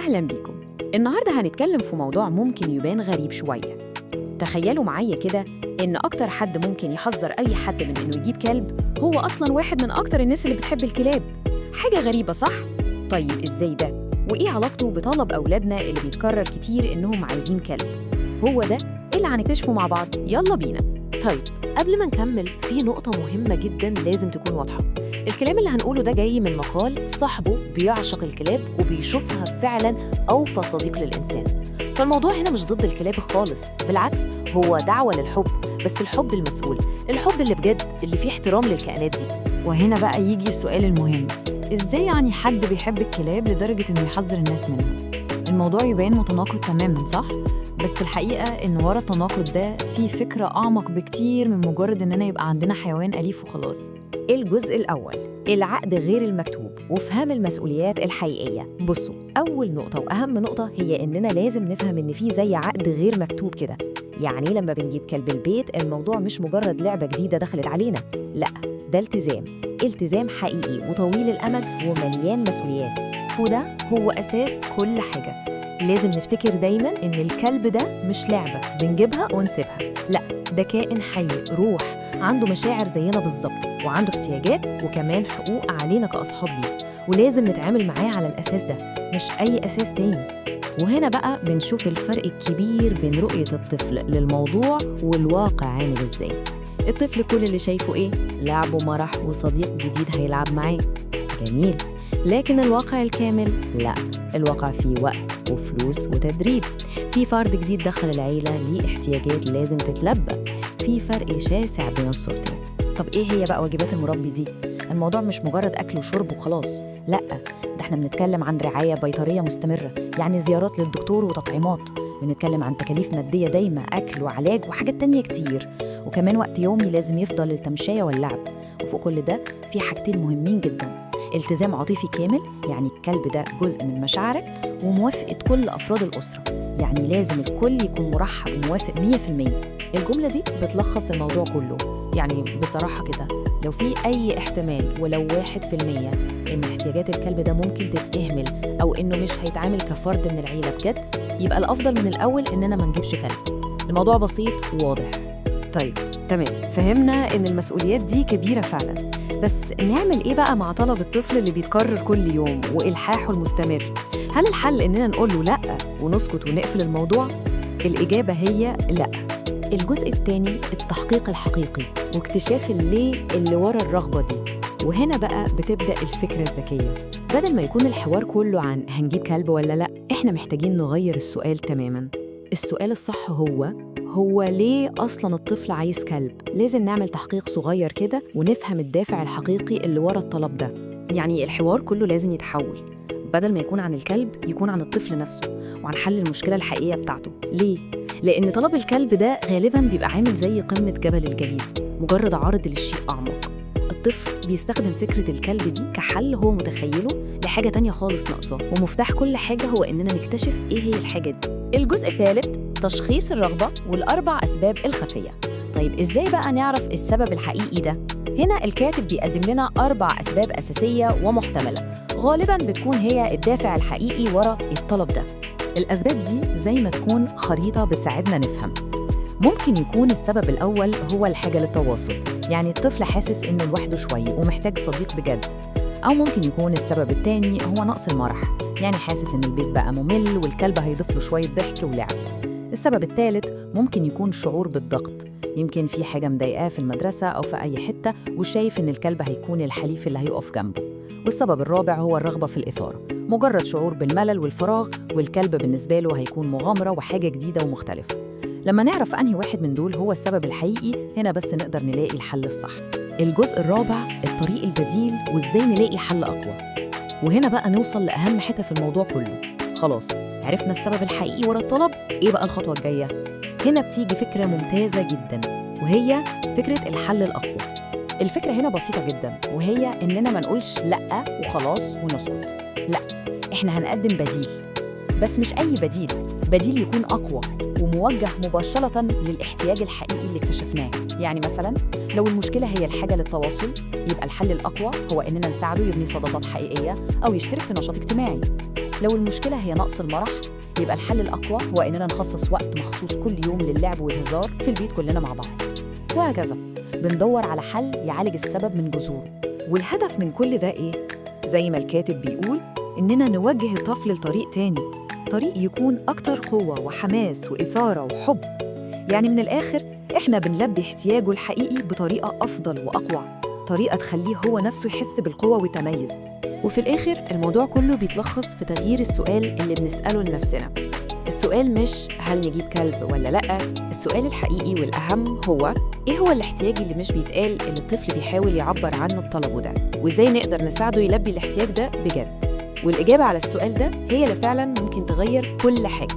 أهلاً بيكم. النهاردة هنتكلم في موضوع ممكن يبان غريب شوية. تخيلوا معايا كده إن أكتر حد ممكن يحذر أي حد من إنه يجيب كلب هو أصلاً واحد من أكتر الناس اللي بتحب الكلاب. حاجة غريبة صح؟ طيب إزاي ده؟ وإيه علاقته بطلب أولادنا اللي بيتكرر كتير إنهم عايزين كلب؟ هو ده اللي هنكتشفه مع بعض، يلا بينا. طيب قبل ما نكمل في نقطة مهمة جدا لازم تكون واضحة. الكلام اللي هنقوله ده جاي من مقال صاحبه بيعشق الكلاب وبيشوفها فعلا أوفى صديق للإنسان. فالموضوع هنا مش ضد الكلاب خالص، بالعكس هو دعوة للحب، بس الحب المسؤول، الحب اللي بجد اللي فيه احترام للكائنات دي. وهنا بقى يجي السؤال المهم، إزاي يعني حد بيحب الكلاب لدرجة إنه يحذر الناس منها؟ الموضوع يبان متناقض تماماً صح؟ بس الحقيقة إن ورا التناقض ده في فكرة أعمق بكتير من مجرد إننا يبقى عندنا حيوان أليف وخلاص. الجزء الأول، العقد غير المكتوب وفهم المسؤوليات الحقيقية. بصوا، أول نقطة وأهم نقطة هي إننا لازم نفهم إن في زي عقد غير مكتوب كده. يعني لما بنجيب كلب البيت الموضوع مش مجرد لعبة جديدة دخلت علينا، لأ، ده التزام حقيقي وطويل الأمد ومليان مسؤوليات. وده هو أساس كل حاجة. لازم نفتكر دايماً إن الكلب ده مش لعبة بنجيبها ونسيبها، لأ، ده كائن حي، روح، عنده مشاعر زينا بالظبط، وعنده احتياجات وكمان حقوق علينا كأصحاب ليه، ولازم نتعامل معاه على الأساس ده، مش أي أساس تاني. وهنا بقى بنشوف الفرق الكبير بين رؤية الطفل للموضوع والواقع عامل إزاي. الطفل كل اللي شايفه إيه؟ لعب ومرح وصديق جديد هيلعب معاه، جميل. لكن الواقع الكامل لأ، الواقع فيه وقت وفلوس وتدريب، في فرد جديد دخل العيلة ليه احتياجات لازم تتلبى، في فرق شاسع بين الصورتين. طب إيه هي بقى واجبات المربي دي؟ الموضوع مش مجرد أكل وشرب وخلاص، لأ، ده احنا بنتكلم عن رعاية بيطرية مستمرة، يعني زيارات للدكتور وتطعيمات، بنتكلم عن تكاليف مادية دايمة، أكل وعلاج وحاجات تانية كتير، وكمان وقت يومي لازم يفضل للتمشية واللعب. وفوق كل ده في حاجتين مهمين جداً، التزام عاطفي كامل، يعني الكلب ده جزء من مشاعرك، وموافقة كل أفراد الأسرة، يعني لازم الكل يكون مرحب وموافق 100%. الجملة دي بتلخص الموضوع كله. يعني بصراحة كده لو في أي احتمال ولو 1% إن احتياجات الكلب ده ممكن تتأهمل أو إنه مش هيتعامل كفرد من العيلة بجد، يبقى الأفضل من الأول إننا ما نجيبش كلب. الموضوع بسيط وواضح. طيب تمام، فهمنا إن المسؤوليات دي كبيرة فعلاً، بس نعمل إيه بقى مع طلب الطفل اللي بيتكرر كل يوم وإلحاحه المستمر؟ هل الحل إننا نقول له لأ ونسكت ونقفل الموضوع؟ الإجابة هي لأ. الجزء الثاني، التحقيق الحقيقي واكتشاف الليه اللي ورا الرغبة دي. وهنا بقى بتبدأ الفكرة الذكية. بدل ما يكون الحوار كله عن هنجيب كلب ولا لأ، إحنا محتاجين نغير السؤال تماماً. السؤال الصح هو ليه أصلاً الطفل عايز كلب؟ لازم نعمل تحقيق صغير كده ونفهم الدافع الحقيقي اللي ورا الطلب ده. يعني الحوار كله لازم يتحول، بدل ما يكون عن الكلب يكون عن الطفل نفسه وعن حل المشكلة الحقيقية بتاعته. ليه؟ لأن طلب الكلب ده غالباً بيبقى عامل زي قمة جبل الجليد، مجرد عرض للشيء أعمق. الطفل بيستخدم فكرة الكلب دي كحل هو متخيله لحاجة تانية خالص ناقصة، ومفتاح كل حاجة هو إننا نكتشف إيه هي الحاجة دي. الجزء الثالث، تشخيص الرغبة والأربع أسباب الخفية. طيب إزاي بقى نعرف السبب الحقيقي ده؟ هنا الكاتب بيقدم لنا 4 أسباب أساسية ومحتملة، غالباً بتكون هي الدافع الحقيقي ورا الطلب ده. الأسباب دي زي ما تكون خريطة بتساعدنا نفهم. ممكن يكون السبب الأول هو الحاجة للتواصل، يعني الطفل حاسس إنه لوحده شوي ومحتاج صديق بجد. أو ممكن يكون السبب التاني هو نقص المرح، يعني حاسس إن البيت بقى ممل والكلب هيضيف له شوية ضحك ولعب. السبب الثالث ممكن يكون شعور بالضغط، يمكن في حاجة مضايقاه في المدرسة أو في أي حتة وشايف إن الكلب هيكون الحليف اللي هيقف جنبه. والسبب الرابع هو الرغبة في الإثارة، مجرد شعور بالملل والفراغ، والكلب بالنسبة له هيكون مغامرة وحاجة جديدة ومختلفة. لما نعرف أنهي واحد من دول هو السبب الحقيقي، هنا بس نقدر نلاقي الحل الصح. الجزء الرابع، الطريق البديل وإزاي نلاقي حل أقوى. وهنا بقى نوصل لأهم حتة في الموضوع كله. خلاص عرفنا السبب الحقيقي ورا الطلب، إيه بقى الخطوة الجاية؟ هنا بتيجي فكرة ممتازة جدا، وهي فكرة الحل الأقوى. الفكرة هنا بسيطة جدا، وهي إننا ما نقولش لأ وخلاص ونسكت. لأ، إحنا هنقدم بديل، بس مش أي بديل، بديل يكون أقوى وموجه مباشرة للاحتياج الحقيقي اللي اكتشفناه. يعني مثلا لو المشكلة هي الحاجة للتواصل، يبقى الحل الأقوى هو إننا نساعده يبني صداقات حقيقية أو يشترك في نشاط اجتماعي. لو المشكلة هي نقص المرح، يبقى الحل الأقوى هو إننا نخصص وقت مخصوص كل يوم للعب والهزار في البيت كلنا مع بعض. وهكذا بندور على حل يعالج السبب من جذوره. والهدف من كل ده إيه؟ زي ما الكاتب بيقول، إننا نوجه الطفل لطريق تاني، طريق يكون أكتر قوة وحماس وإثارة وحب. يعني من الآخر إحنا بنلبي احتياجه الحقيقي بطريقة أفضل وأقوى، طريقة تخليه هو نفسه يحس بالقوة ويتميز. وفي الآخر الموضوع كله بيتلخص في تغيير السؤال اللي بنسأله لنفسنا. السؤال مش هل نجيب كلب ولا لأ، السؤال الحقيقي والأهم هو إيه هو الاحتياج اللي مش بيتقال اللي الطفل بيحاول يعبر عنه بطلبه ده، وإزاي نقدر نساعده يلبي الاحتياج ده بجد. والإجابة على السؤال ده هي اللي فعلا ممكن تغير كل حاجة.